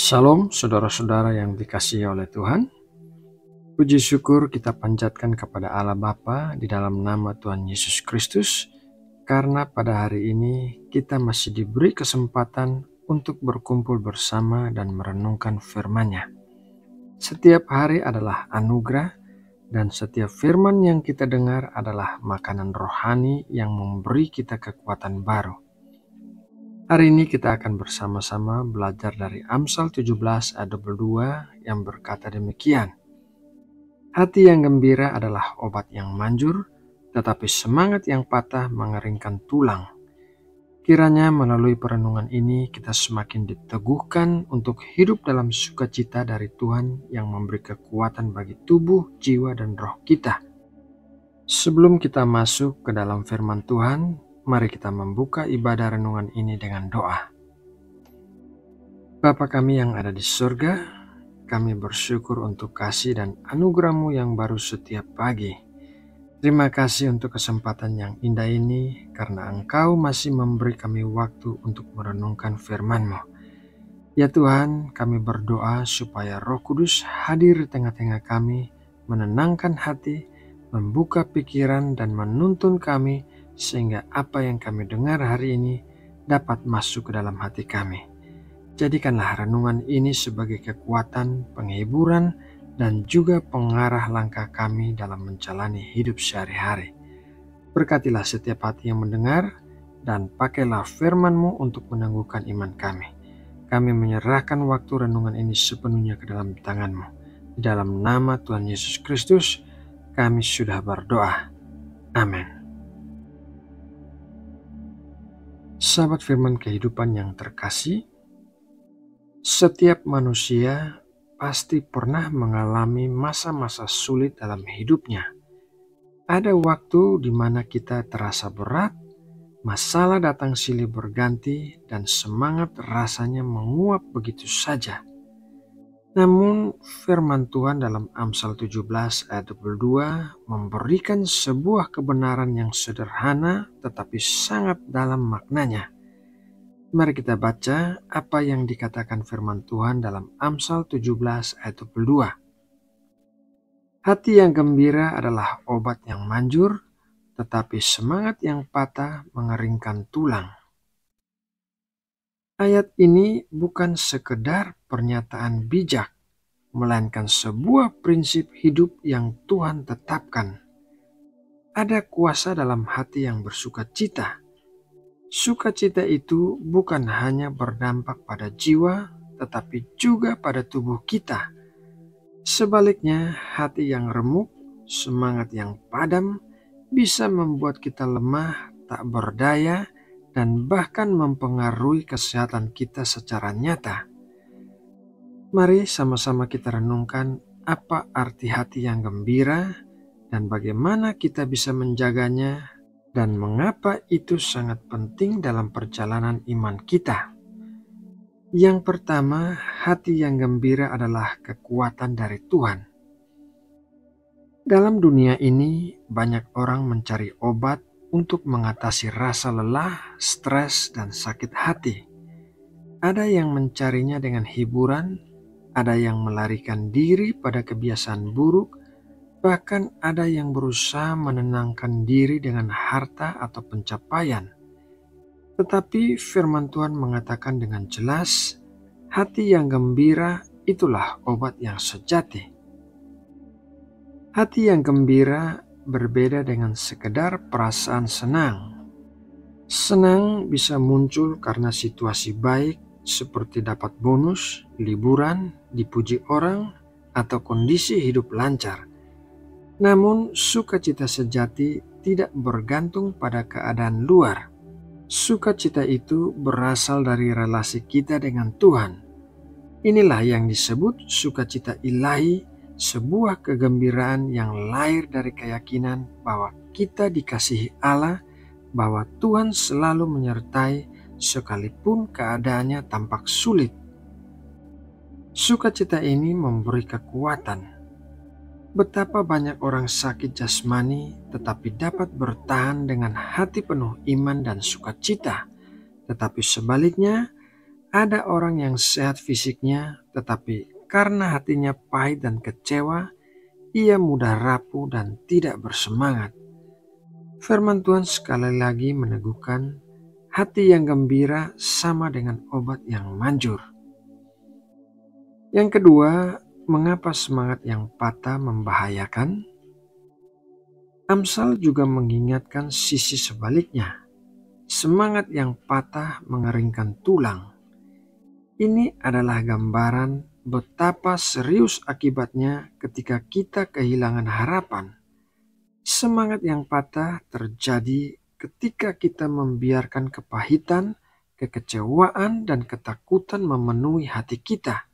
Salam saudara-saudara yang dikasihi oleh Tuhan. Puji syukur kita panjatkan kepada Allah Bapa di dalam nama Tuhan Yesus Kristus, karena pada hari ini kita masih diberi kesempatan untuk berkumpul bersama dan merenungkan firman-Nya. Setiap hari adalah anugerah dan setiap firman yang kita dengar adalah makanan rohani yang memberi kita kekuatan baru. Hari ini kita akan bersama-sama belajar dari Amsal 17 ayat 22 yang berkata demikian. Hati yang gembira adalah obat yang manjur, tetapi semangat yang patah mengeringkan tulang. Kiranya melalui perenungan ini kita semakin diteguhkan untuk hidup dalam sukacita dari Tuhan yang memberi kekuatan bagi tubuh, jiwa, dan roh kita. Sebelum kita masuk ke dalam firman Tuhan, mari kita membuka ibadah renungan ini dengan doa. Bapa kami yang ada di surga, kami bersyukur untuk kasih dan anugerah-Mu yang baru setiap pagi. Terima kasih untuk kesempatan yang indah ini, karena Engkau masih memberi kami waktu untuk merenungkan firman-Mu. Ya Tuhan, kami berdoa supaya Roh Kudus hadir di tengah-tengah kami, menenangkan hati, membuka pikiran dan menuntun kami, sehingga apa yang kami dengar hari ini dapat masuk ke dalam hati kami. Jadikanlah renungan ini sebagai kekuatan, penghiburan, dan juga pengarah langkah kami dalam menjalani hidup sehari-hari. Berkatilah setiap hati yang mendengar, dan pakailah firman-Mu untuk menangguhkan iman kami. Kami menyerahkan waktu renungan ini sepenuhnya ke dalam tangan-Mu. Di dalam nama Tuhan Yesus Kristus, kami sudah berdoa. Amin. Sahabat firman kehidupan yang terkasih, setiap manusia pasti pernah mengalami masa-masa sulit dalam hidupnya. Ada waktu di mana kita terasa berat, masalah datang silih berganti, dan semangat rasanya menguap begitu saja. Namun firman Tuhan dalam Amsal 17 ayat 22 memberikan sebuah kebenaran yang sederhana tetapi sangat dalam maknanya. Mari kita baca apa yang dikatakan firman Tuhan dalam Amsal 17 ayat 22. Hati yang gembira adalah obat yang manjur, tetapi semangat yang patah mengeringkan tulang. Ayat ini bukan sekedar pernyataan bijak, melainkan sebuah prinsip hidup yang Tuhan tetapkan. Ada kuasa dalam hati yang bersukacita. Sukacita itu bukan hanya berdampak pada jiwa, tetapi juga pada tubuh kita. Sebaliknya, hati yang remuk, semangat yang padam, bisa membuat kita lemah, tak berdaya, dan bahkan mempengaruhi kesehatan kita secara nyata. Mari sama-sama kita renungkan apa arti hati yang gembira dan bagaimana kita bisa menjaganya, dan mengapa itu sangat penting dalam perjalanan iman kita. Yang pertama, hati yang gembira adalah kekuatan dari Tuhan. Dalam dunia ini, banyak orang mencari obat untuk mengatasi rasa lelah, stres, dan sakit hati. Ada yang mencarinya dengan hiburan, ada yang melarikan diri pada kebiasaan buruk, bahkan ada yang berusaha menenangkan diri dengan harta atau pencapaian. Tetapi firman Tuhan mengatakan dengan jelas, hati yang gembira itulah obat yang sejati. Hati yang gembira berbeda dengan sekedar perasaan senang. Senang bisa muncul karena situasi baik seperti dapat bonus, liburan, dipuji orang, atau kondisi hidup lancar. Namun sukacita sejati tidak bergantung pada keadaan luar. Sukacita itu berasal dari relasi kita dengan Tuhan. Inilah yang disebut sukacita ilahi, sebuah kegembiraan yang lahir dari keyakinan bahwa kita dikasihi Allah, bahwa Tuhan selalu menyertai sekalipun keadaannya tampak sulit. Sukacita ini memberi kekuatan. Betapa banyak orang sakit jasmani tetapi dapat bertahan dengan hati penuh iman dan sukacita. Tetapi sebaliknya, Ada orang yang sehat fisiknya, tetapi karena hatinya pahit dan kecewa, ia mudah rapuh dan tidak bersemangat. Firman Tuhan sekali lagi meneguhkan, hati yang gembira sama dengan obat yang manjur. Yang kedua, mengapa semangat yang patah membahayakan? Amsal juga mengingatkan sisi sebaliknya. Semangat yang patah mengeringkan tulang. Ini adalah gambaran betapa serius akibatnya ketika kita kehilangan harapan. Semangat yang patah terjadi ketika kita membiarkan kepahitan, kekecewaan, dan ketakutan memenuhi hati kita.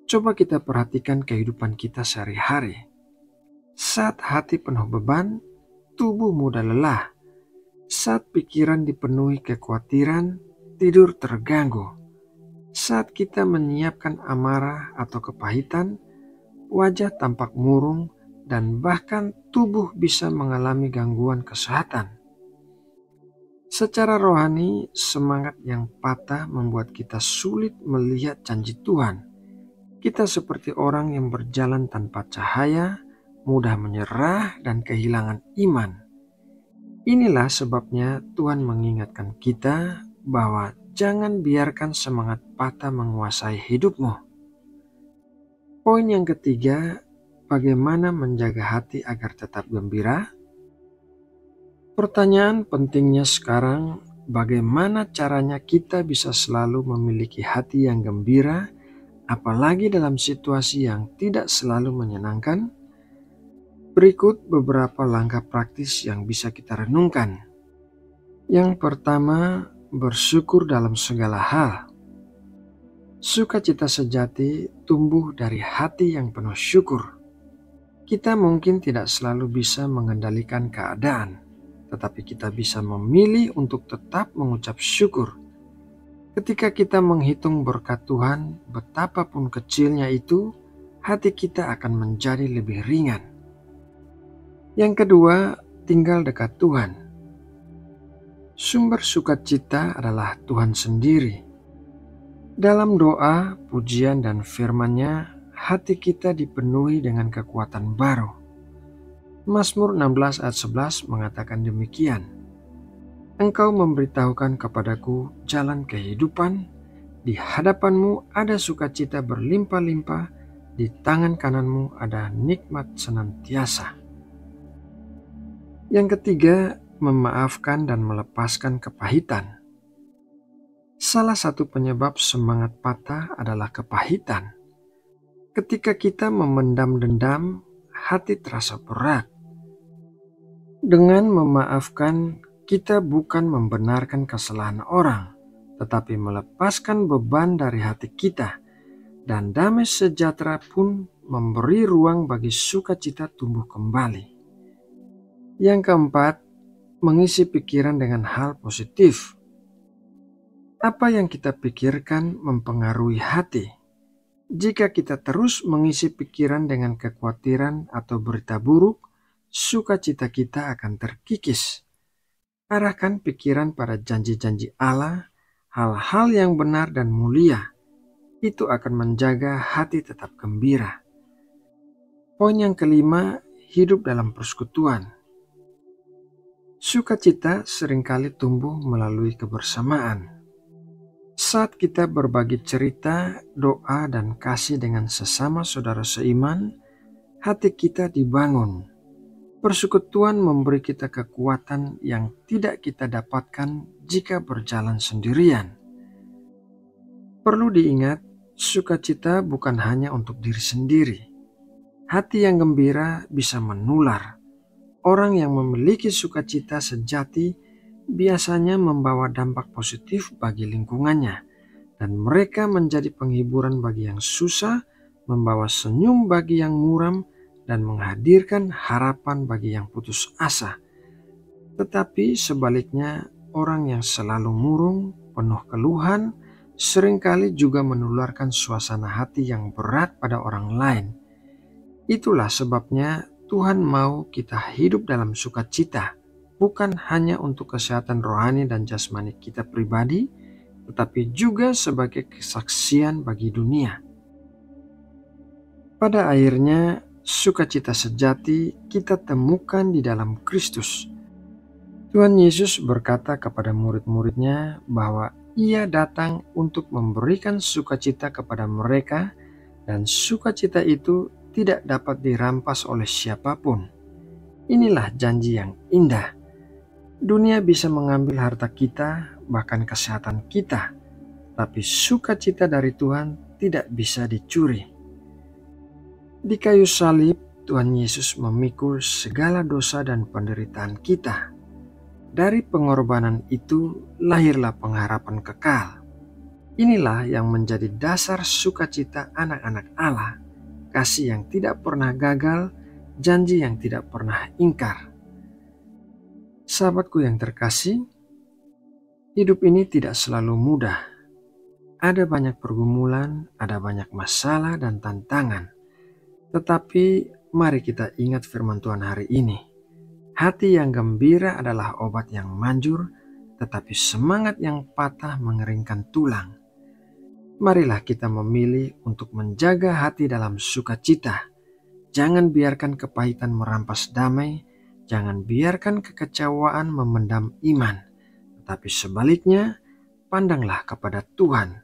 Coba kita perhatikan kehidupan kita sehari-hari. Saat hati penuh beban, tubuh mudah lelah. Saat pikiran dipenuhi kekhawatiran, tidur terganggu. Saat kita menyiapkan amarah atau kepahitan, wajah tampak murung dan bahkan tubuh bisa mengalami gangguan kesehatan. Secara rohani, semangat yang patah membuat kita sulit melihat janji Tuhan. Kita seperti orang yang berjalan tanpa cahaya, mudah menyerah dan kehilangan iman. Inilah sebabnya Tuhan mengingatkan kita bahwa jangan biarkan semangat patah menguasai hidupmu. Poin yang ketiga, bagaimana menjaga hati agar tetap gembira? Pertanyaan pentingnya sekarang, bagaimana caranya kita bisa selalu memiliki hati yang gembira, apalagi dalam situasi yang tidak selalu menyenangkan? Berikut beberapa langkah praktis yang bisa kita renungkan. Yang pertama, bersyukur dalam segala hal. Sukacita sejati tumbuh dari hati yang penuh syukur. Kita mungkin tidak selalu bisa mengendalikan keadaan, tetapi kita bisa memilih untuk tetap mengucap syukur. Ketika kita menghitung berkat Tuhan, betapapun kecilnya itu, hati kita akan menjadi lebih ringan. Yang kedua, tinggal dekat Tuhan. Sumber sukacita adalah Tuhan sendiri. Dalam doa, pujian, dan firman-Nya, hati kita dipenuhi dengan kekuatan baru. Mazmur 16 ayat 11 mengatakan demikian. Engkau memberitahukan kepadaku jalan kehidupan, di hadapanmu ada sukacita berlimpah-limpah, di tangan kananmu ada nikmat senantiasa. Yang ketiga, memaafkan dan melepaskan kepahitan. Salah satu penyebab semangat patah adalah kepahitan. Ketika kita memendam dendam, hati terasa berat. Dengan memaafkan, kita bukan membenarkan kesalahan orang, tetapi melepaskan beban dari hati kita, dan damai sejahtera pun memberi ruang bagi sukacita tumbuh kembali. Yang keempat, mengisi pikiran dengan hal positif. Apa yang kita pikirkan mempengaruhi hati. Jika kita terus mengisi pikiran dengan kekhawatiran atau berita buruk, sukacita kita akan terkikis. Arahkan pikiran pada janji-janji Allah, hal-hal yang benar dan mulia. Itu akan menjaga hati tetap gembira. Poin yang kelima, hidup dalam persekutuan. Sukacita seringkali tumbuh melalui kebersamaan. Saat kita berbagi cerita, doa, dan kasih dengan sesama saudara seiman, hati kita dibangun. Persekutuan memberi kita kekuatan yang tidak kita dapatkan jika berjalan sendirian. Perlu diingat, sukacita bukan hanya untuk diri sendiri. Hati yang gembira bisa menular. Orang yang memiliki sukacita sejati biasanya membawa dampak positif bagi lingkungannya, dan mereka menjadi penghiburan bagi yang susah, membawa senyum bagi yang muram, dan menghadirkan harapan bagi yang putus asa. Tetapi sebaliknya, orang yang selalu murung, penuh keluhan, seringkali juga menularkan suasana hati yang berat pada orang lain. Itulah sebabnya Tuhan mau kita hidup dalam sukacita, bukan hanya untuk kesehatan rohani dan jasmani kita pribadi, tetapi juga sebagai kesaksian bagi dunia. Pada akhirnya, sukacita sejati kita temukan di dalam Kristus. Tuhan Yesus berkata kepada murid-muridnya bahwa Ia datang untuk memberikan sukacita kepada mereka, dan sukacita itu tidak dapat dirampas oleh siapapun. Inilah janji yang indah. Dunia bisa mengambil harta kita, bahkan kesehatan kita, tapi sukacita dari Tuhan tidak bisa dicuri. Di kayu salib, Tuhan Yesus memikul segala dosa dan penderitaan kita. Dari pengorbanan itu lahirlah pengharapan kekal. Inilah yang menjadi dasar sukacita anak-anak Allah, kasih yang tidak pernah gagal, janji yang tidak pernah ingkar. Sahabatku yang terkasih, hidup ini tidak selalu mudah. Ada banyak pergumulan, ada banyak masalah dan tantangan. Tetapi mari kita ingat firman Tuhan hari ini. Hati yang gembira adalah obat yang manjur, tetapi semangat yang patah mengeringkan tulang. Marilah kita memilih untuk menjaga hati dalam sukacita. Jangan biarkan kepahitan merampas damai, jangan biarkan kekecewaan memendam iman. Tetapi sebaliknya, pandanglah kepada Tuhan.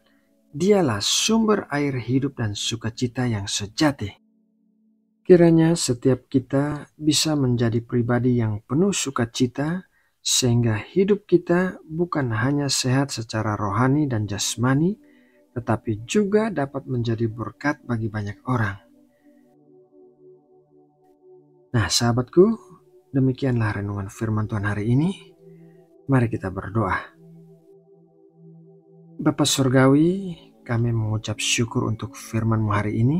Dialah sumber air hidup dan sukacita yang sejati. Kiranya setiap kita bisa menjadi pribadi yang penuh sukacita, sehingga hidup kita bukan hanya sehat secara rohani dan jasmani, tetapi juga dapat menjadi berkat bagi banyak orang. Nah, sahabatku, demikianlah renungan firman Tuhan hari ini. Mari kita berdoa. Bapa Surgawi, kami mengucap syukur untuk firman-Mu hari ini.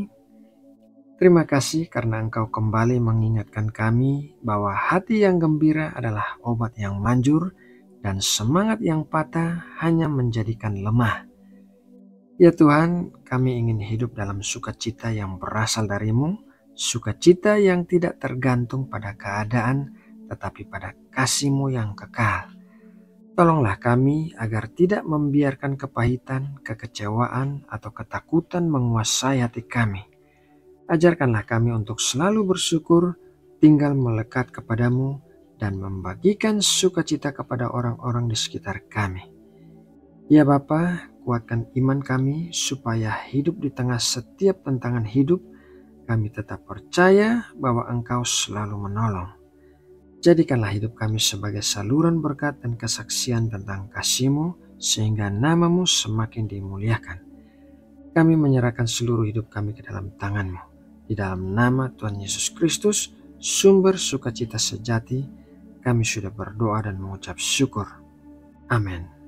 Terima kasih karena Engkau kembali mengingatkan kami bahwa hati yang gembira adalah obat yang manjur, dan semangat yang patah hanya menjadikan lemah. Ya Tuhan, kami ingin hidup dalam sukacita yang berasal dari-Mu, sukacita yang tidak tergantung pada keadaan, tetapi pada kasih-Mu yang kekal. Tolonglah kami agar tidak membiarkan kepahitan, kekecewaan, atau ketakutan menguasai hati kami. Ajarkanlah kami untuk selalu bersyukur, tinggal melekat kepadamu, dan membagikan sukacita kepada orang-orang di sekitar kami. Ya Bapa, kuatkan iman kami supaya hidup di tengah setiap tantangan hidup, kami tetap percaya bahwa Engkau selalu menolong. Jadikanlah hidup kami sebagai saluran berkat dan kesaksian tentang kasih-Mu, sehingga nama-Mu semakin dimuliakan. Kami menyerahkan seluruh hidup kami ke dalam tangan-Mu. Di dalam nama Tuhan Yesus Kristus, sumber sukacita sejati, kami sudah berdoa dan mengucap syukur. Amin.